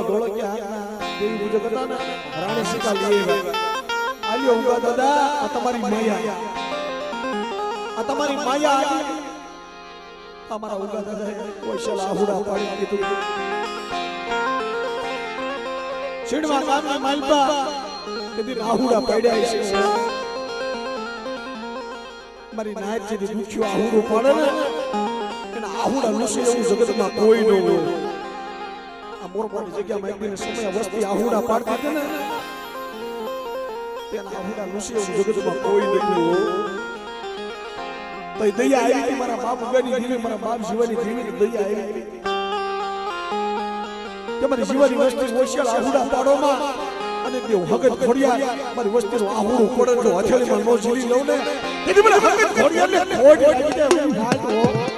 ઓલા ધોળો કે હાથના દેવી પૂજક હતા ને રાણી સીતા લીએ આલ્યો ઉગા દાદા આ તમારી માયા આ તમારી માયા અમારા ઉગા દાદા કોશલ આહુડા પાડી કીધું છેડવા ગામની માલપા કદી આહુડા પાડ્યા છે મારી નાયક જે દુખ્યો આહુડું પાડે ને એના આહુડા લુસે એવું જગતમાં કોઈ ન હોય આ મોરપાની જગ્યામાં એક દિન સમય વસ્તી આહુડા પાડતી હતી ને તેના આહુડા લુસે એવું જગતમાં કોઈ નથી હોય તો દયા આવી હતી મારા બાપ ઉગાની જીવી મારા બાપ જીવાની જીવી દયા આવી કે મારી જીવાની વસ્તી ઓશિયાળ આહુડા પાડોમાં અને તે હગત ખોડિયા મારી વસ્તીનો આહુડું પડે જો હથેળીમાં નો જીલી લઉં ને તેથી મને હગત ખોડિયાને ખોડ પડી જાય એમ વાત હો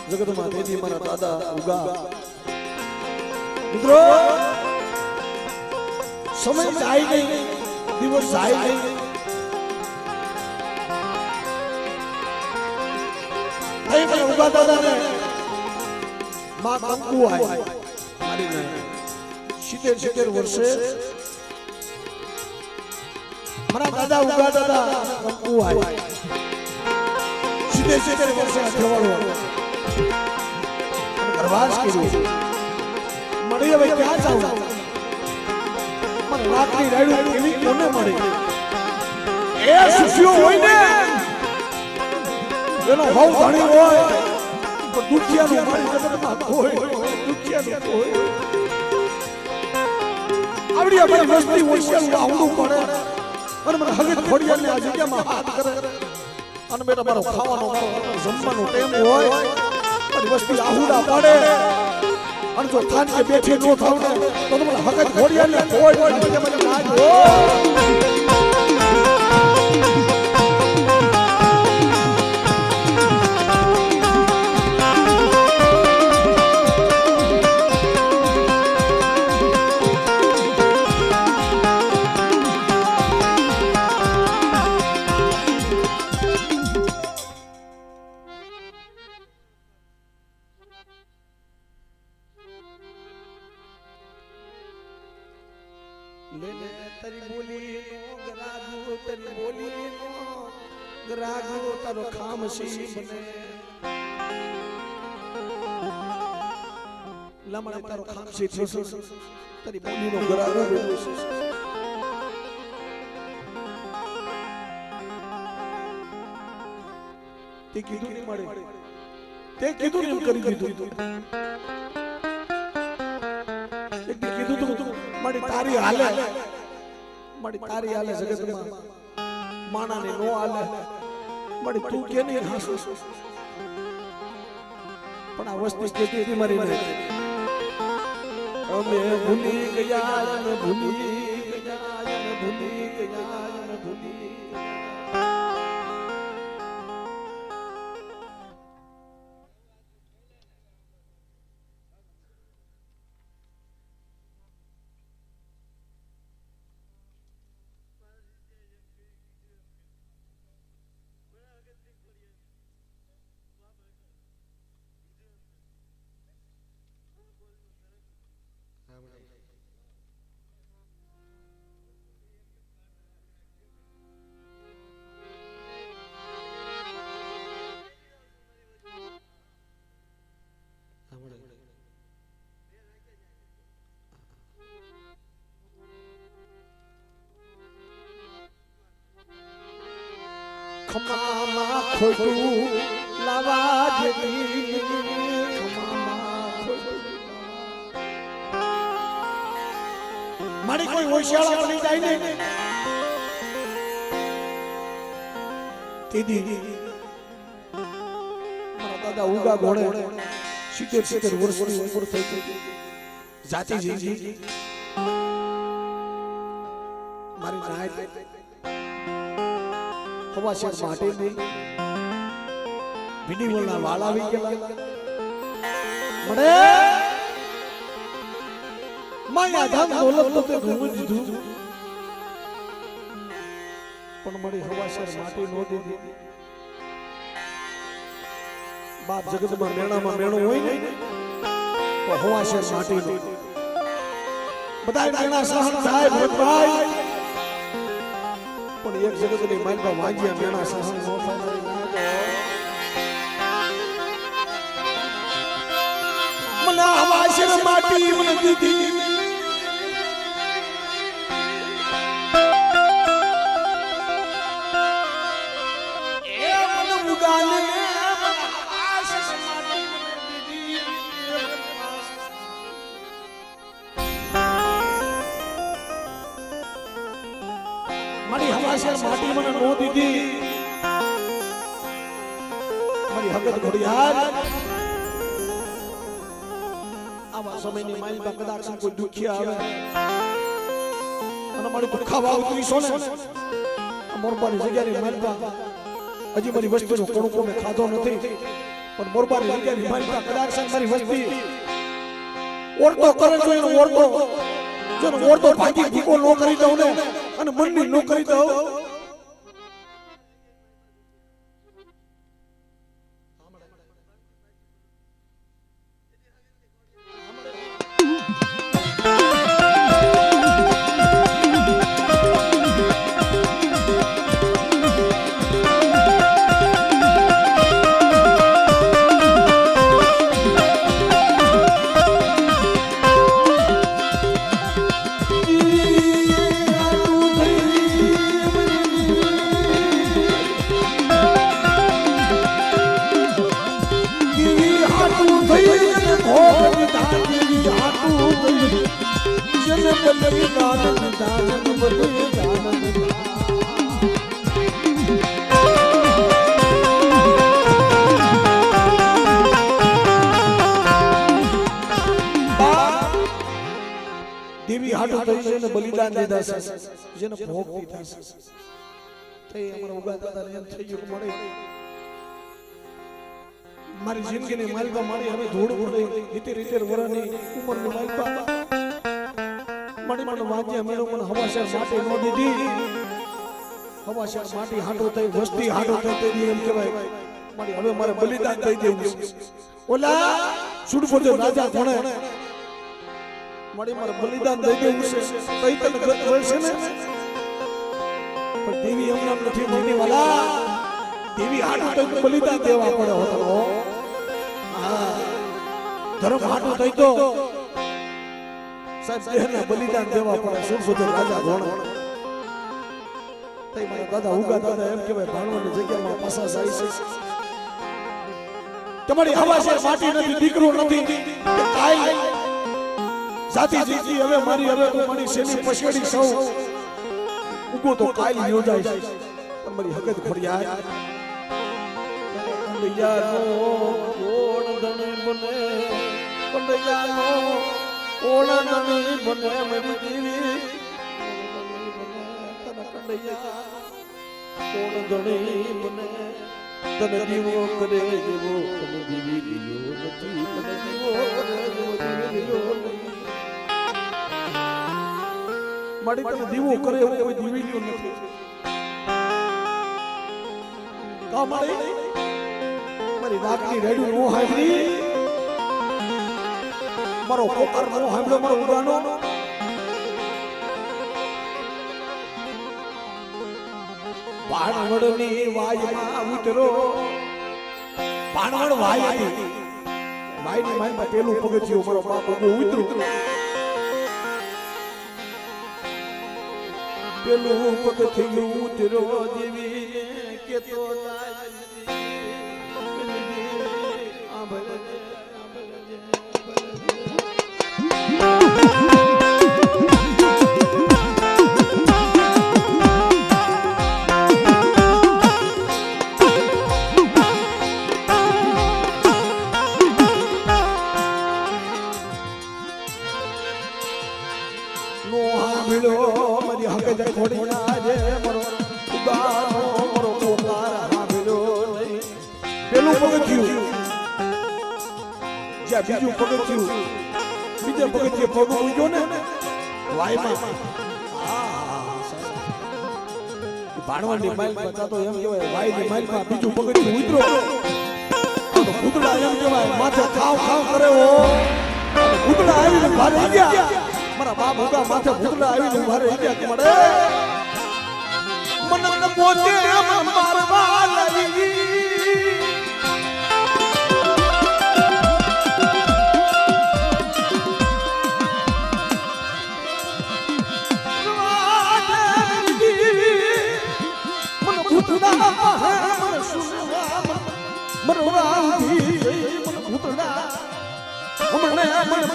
જગતમાં દેવી મારા દાદા ઉગા મિત્રો સમય જાય નહીં દિવસ જાય નહીં અહીં મને ઉગા દાદાને માં કંકુ આવી મારીને 70 વર્ષે મારા દાદા ઉગા દાદા કંકુ આવી 70 વર્ષે અઠવાડો પ્રવાસ કર્યો મળી હવે ક્યાં જાઉં મને રાતની રાડ્યું કેવી કોને મળી એ સુફિયો હોય ને એનો ભાવ ધણી હોય પણ દુખિયાનું મારી જગતમાં કોઈ દુખિયાનું કોઈ આવડી અમારી વસ્તી હોશિયારું આવડું પડે અને મને હગત ખોડિયાને આ જગ્યામાં હાથ કરે અને બેટા મારો ખાવાનો જમવાનો ટાઈમ હોય વસ્તી આહુડા પાડે અને જો થાન કે બેઠી નો થાવ ને તો તમને હકત ઘોડિયાને કોઈ મને નાજ હો તારી બોલી નો ગરાગો તારો ખામસી બને લમણે તારો ખામસી થશે તારી બોલી નો ગરાગો બને તે કીધું નહીં મળે તે કીધું નહીં કરી દીધું એક કીધું તું મારી તારી હાલે મારી તારી હાલે જગતમાં માણાને નો હાલે મારી તું કે નહીં હાસુ પણ આ વસ્તુ કેતી હતી મારી ને અમે ભૂલી ગયા અમે ભૂલી ગયા અમે ભૂલી ગયા અમે ભૂલી ખમામાં ખોટું લાવા જેવી મારી કોઈ હોશિયાળા બની જાય ને તેદી મારા દાદા ઉગા ઘોડે 70 વર્ષની ઉંમર થઈ ગઈ જાતિ જી મારી નાય હવા શેર માટે ને વિડીવલના વાળ આવી ગયા મને માયા ધન દોલત તો તે ઘણું દીધું પણ મારી હવા શેર માટી નો દીધી બાપ જગતમાં મેણામાં મેણો હોય ને તો હવા શેર માટી નો બધા મેણા સહન થાય ભરતભાઈ પણ એક જગતની માલમાં વાંજ્યા મેણા સહન નો થાય મને હવા શેર માટી મને દીધી મારી હવા શેર માટી મને નો દીધી મારી હગત ઘડિયાળ આવા સમયની માઇલમાં કદાચ કોઈ દુખિયા આવે અને મારી ભૂખાવા ઉતરીશો ને મોરબાની જગ્યાની માઇલમાં હજી મારી વસ્તીનો કણકો મેં ખાધો નથી પણ મોરબાની જગ્યાની માઇલમાં કદાચ મારી વસ્તી ઓરતો કરે તો એનો ઓરતો ભાગી ભૂકો નો કરી દઉં ને અને મનની નો કરી દઉં દેવી હાટો થઈ જેને બલિદાન દીધા છે જેને ભોગ દીધા છે તે અમારા ઉગા દાદાને એમ થઈ ગયું મળે મારી જિંદગીની માલમાં મારી હવે ધૂળ પડે રીતે વરની ઉંમરની માલમાં મારી મને વાંજે મેળો મને હવા શેર માટી નો દીધી હવા શેર માટી હાટો થઈ વસ્તી હાટો થઈ એમ કહેવાય મારી હવે મારે બલિદાન થઈ દેવું ઓલા સુડપોજો રાજા કોણે મારી મારે બલિદાન દઈ દેવું છે કઈ તને ગત વર્ષે ને પણ દેવી હમણાં નથી મોટી વાલા દેવી હાટો તો બલિદાન દેવા પડે હોતો હા ધર્મ હાટો થઈ તો સાહેબ દેહને બલિદાન દેવા પડે સુરસુદર રાજા ગોણ તઈ મારા દાદા ઉગા દાદા એમ કહેવાય ભાણવાની જગ્યામાં પાસા જાય છે તમારી હવા છે માટી નથી દીકરો નથી કાઈ સાથી જીજી હવે મારી હવે તો મારી શેની પછેડી સૌ ઉગો તો કાઈ યોજાય છે તમારી હગત ખોડિયા કંડયાનો કોણ ધણે બને કંડયાનો કોણ ધણે બને મારી દેવી કંડયા કોણ ધણે બને તને દીવો કરે જેવો તને દીવી દીવો નથી તને દીવો કરે જેવો દીવી દીવો નથી મારી તને દીવો કરે એવો કોઈ દીવી દીવો નથી કા મારી મારી વાતની રેડું નો હાંભળી મારો પોકાર નો હાંભળો મારો ઉડાનો ભાણવડની વાયમાં ઉતરો ભાણવડ વાય હતી વાયની માયમાં પેલું પગથિયું મારો બાપ ઉતરો પેલું પગથિયું ઉતરો દેવી કે તો બીજું પગથિયું બીજા પગથિયે પગ ઉગ્યો ને વાયમાં ભાણવાની માઇલ પર તો એમ કહેવાય વાયની માઇલ માં બીજું પગથિયું ઉતરો તો ભૂતડા એમ કહેવાય માથે ખાવ ખાવ કરે હો ભૂતડા આવીને ભારે ગયા મારા બાપ ઉગા માથે ભૂતડા આવીને ભારે ગયા મળે મને પોતે મારવા લાગી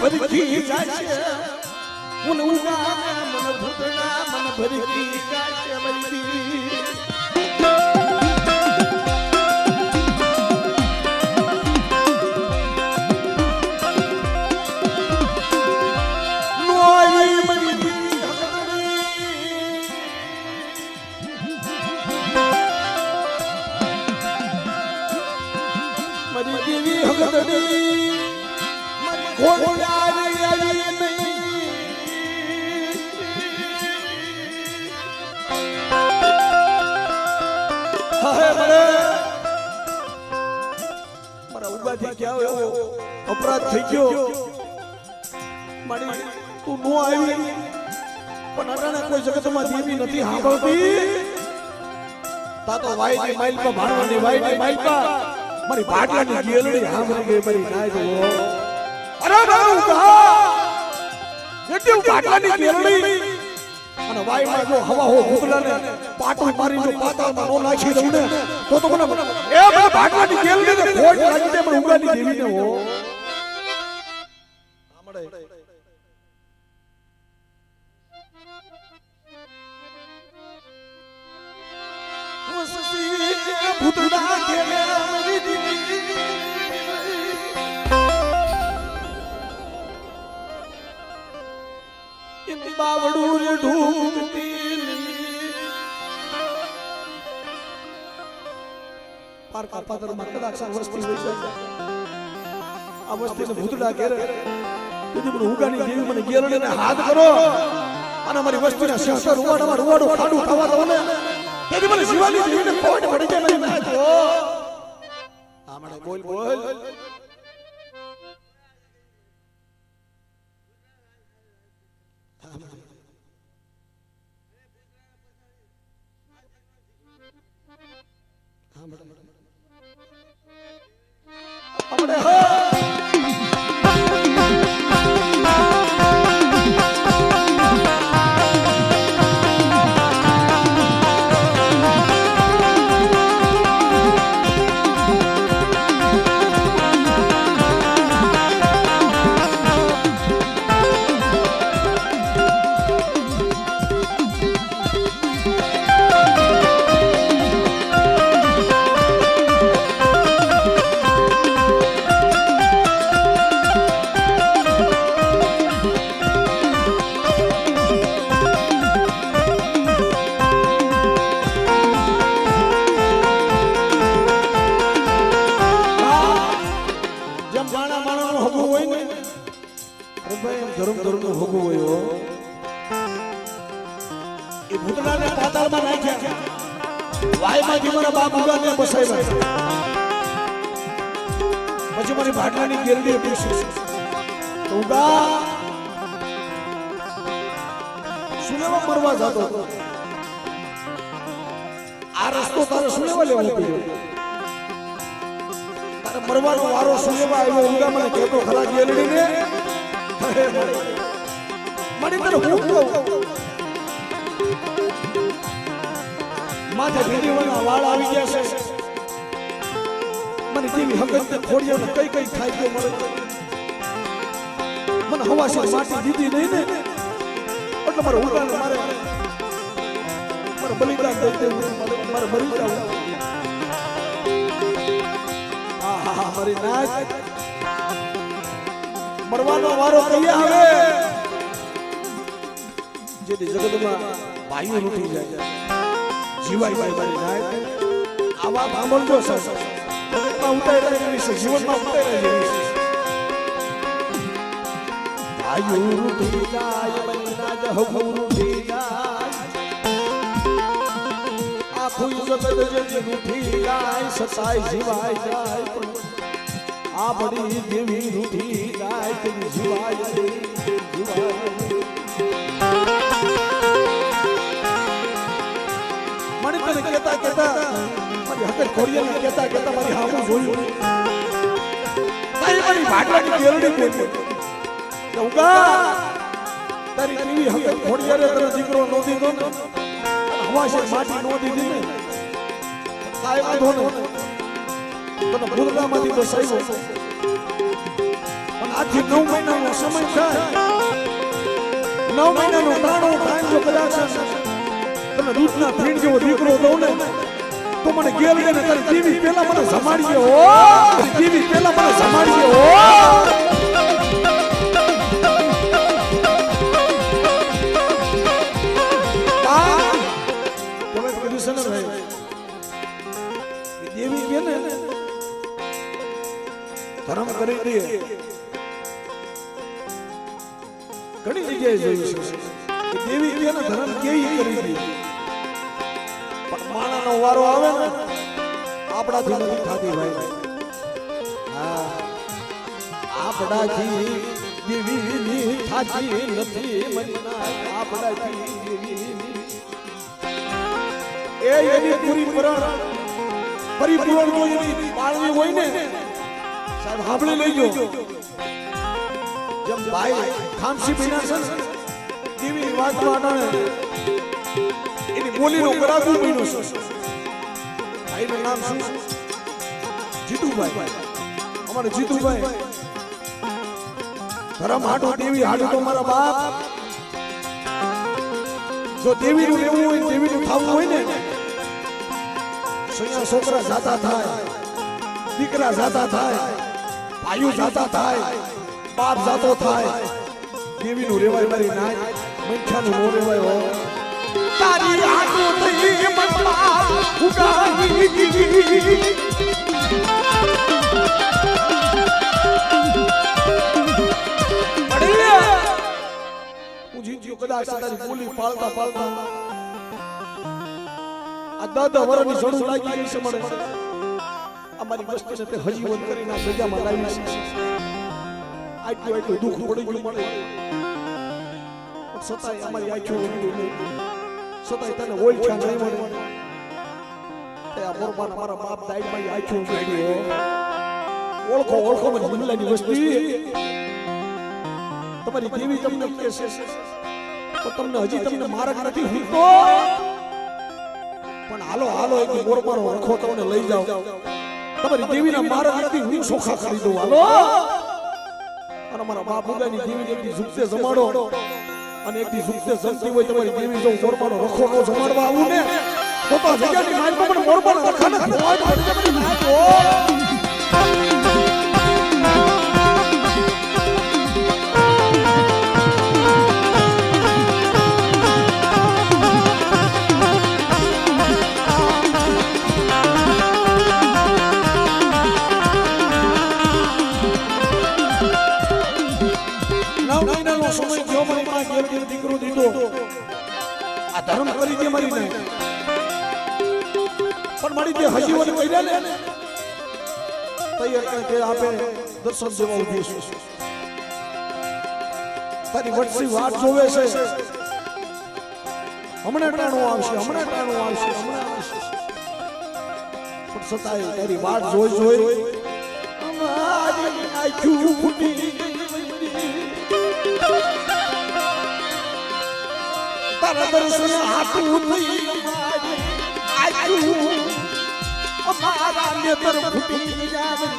ભરકી જાય છે મન ઉગા મન ભૂતડા મન ભરકી જાય છે વૈદી નોઈ મની મરી દેવી હગદડી કોણ અપરાધ થઈ ગયો મારી તું નો આવી પણ અટાણે કોઈ જગતમાં દેવી નથી સાંભળતી તા તો વાયની માઇલ પર ભાણવાની વાયની માઇલ પર મારી ભાટલાની ગેલડી સાંભળી ગઈ મારી નાય તો અરે બાઉકા એટલે ભાટલાની ગેલડી અને વાયમાં જો હવા હો ભૂતલાને પાટું મારી જો પાતાળમાં નો નાખી દઉં ને તો મને એ મને ભાટલાની ગેલડીને ખોટ લાગી દે પણ ઉગાની દેવીને હો ભૂતડા કેલે મરી દીધી ઇન બાવડું રે ઢૂંઢતી પારકા પાદરમાં કદાચ વસ્તી હોય છે આ વસ્તીને ભૂતડા કેરે તેથી મને ઉગાની દેવી મને ગેરડીને હાથ કરો અને મારી વસ્તીના શહેર રૂવાડો ખાડું ખાવા દો ને તેથી મને શિવાની દેવીને ખોટ પડી જાય મને ના જો આમણે બોલ આપણે પછી મારી ભાટલાની ગેરડી પૂછી તો ઉગા સુલેવા મરવા જતો આ રસ્તો તારે સુલેવા લેવા પડ્યો તારે મરવાનો વારો સુલેવા આવ્યો ઉગા મને કહેતો ખરા ગેરડી ને મને તને હું કહું માથે ભીડીવાના વાળ આવી ગયા છે મને જેવી હકત ખોડિયાને કઈ કઈ થાય તો મળે મને હવાસી માટી દીધી નહીં ને એટલે મારે ઉડાને મારે બલિદાન દઈ દેવું મારે મરી જાવ આહા મારી નાચ મરવાનો વારો કહીએ હવે જેથી જગતમાં ભાઈઓ લૂટી જાય જીવાય ભાઈ મારી નાચ આવા સાંભળજો સર જગતમાં ઉતારી જેવી છે જીવનમાં ઉતારી જેવી છે ભાઈઓ લૂટી જાય મારી નાચ હવ લૂટી જાય આખું જગત જેથી લૂટી જાય સતાય જીવાય જાય આ બડી દેવી લૂટી જાય તેની જીવાય મને તને કહેતા મારી હકત ખોડિયાને કહેતા મારી હામું જોયું તારી મારી ભાગવાની કેરડી બોલી ઉગા તારી કેવી હકત ખોડિયારે તને દીકરો નો દીધો ને હવાશે માટી નો દીધી ને કાય વાંધો ને તને ભૂલગામાંથી બસાવ્યો પણ આજથી 9 મહિનાનો સમય થાય 9 મહિનાનો તાણો ટાઈમ જો કદાચ તને દૂધના ફીણ જેવો દીકરો દઉં ને તો મને ગેલડે ને તારી દેવી પેલા મને જમાડીએ હો દેવી પેલા મને જમાડીએ હો દેવી કે ને ધર્મ કરી દે ઘણી જગ્યાએ જોયું છે દેવી કે ને ધર્મ કેવી કરી દે પણ માણાનો વારો આવે ને આપણાથી નથી થતી ભાઈ હા આપણાથી દેવીની થાતી નથી મનના આપણાથી દેવીની એ એની પૂરી પરિપૂર્ણ કોઈ એની પાળવી હોય ને સાહેબ હાંભળી લેજો જેમ ભાઈ ખામસી પીના છે એવી વાતમાં આણે એની બોલીનો કરાગુ મહિનો છે ભાઈનું નામ શું જીતુભાઈ અમારે જીતુભાઈ ધરમ હાટો દેવી હાટો તો મારા બાપ જો દેવીનું રહેવું હોય દેવીનું થવું હોય ને સૈયા છોકરા જાતા થાય દીકરા જાતા થાય ભાઈઓ જાતા થાય બાપ જાતો થાય દેવીનું રેવાય મારી નાય મંઠાનું નો રેવાય હો તારી આંખો થઈ મનમાં ઉગાવી દીધી હું જીત્યો કદાચ તારી બોલી પાળતા આ દાદા વરની જડું લાગી ગઈ છે મને અમારી વસ્તીને તે હજીવન કરીને સજામાં લાવી છે આટલું દુઃખ પડી ગયું મને સતાય અમારી આંખો સતાય તને ઓળખ્યા નહીં મળે તે આ મોરબાના મારા બાપ દાઈમાં આંખો જોડી ઓળખો મને જિલ્લાની વસ્તી તમારી દેવી તમને કહે છે તો તમને હજી તમને માર્ગ નથી હુંતો પણ હાલો એક મોરબાનો રખો તમને લઈ જાઓ તમારી દેવીના માર્ગ નથી હું સોખા કરી દઉં હાલો અને મારા બાપ ઉગાની દેવીને એકથી ઝુકતે જમાડો અને એકથી ઝુકતે જમતી હોય તમારી દેવી જો મોરબાનો રખો નો જમાડવા આવું ને તો જગ્યાની માલમાં પણ મોરબાનો રખાને ખોવાય પડી જવાની વાત હો સમય જો મારી માં ઘેર દીકરો દીધો આ ધર્મ કરી દે મારી ને પણ મારી જે હજીવન કર્યા ને તૈયાર કે આપે દર્શન દેવા ઉભી છે તારી વટસી વાત જોવે છે હમણાં ટાણું આવશે પણ સતાય તારી વાત જોઈ અમારી આંખો ફૂટી તારા દર્શન હાથું થઈ આયુ અમારા નેત્ર ફૂટી જાવે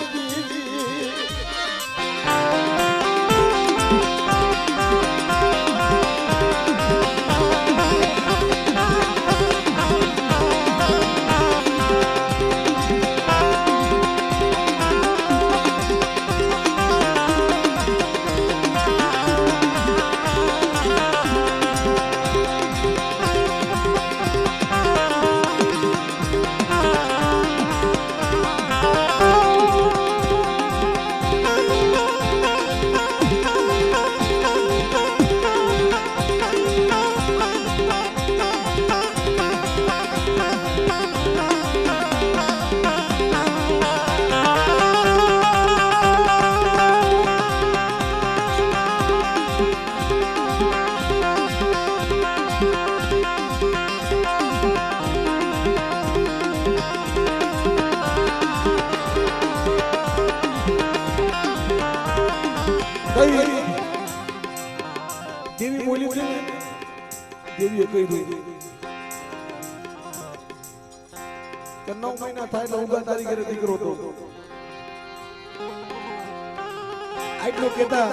દેવી બોલી છે દેવીએ કહી દીધું કે 9 મહિના થાય એટલે ઉગા તારી ઘરે દીકરો તો આટલું કહેતા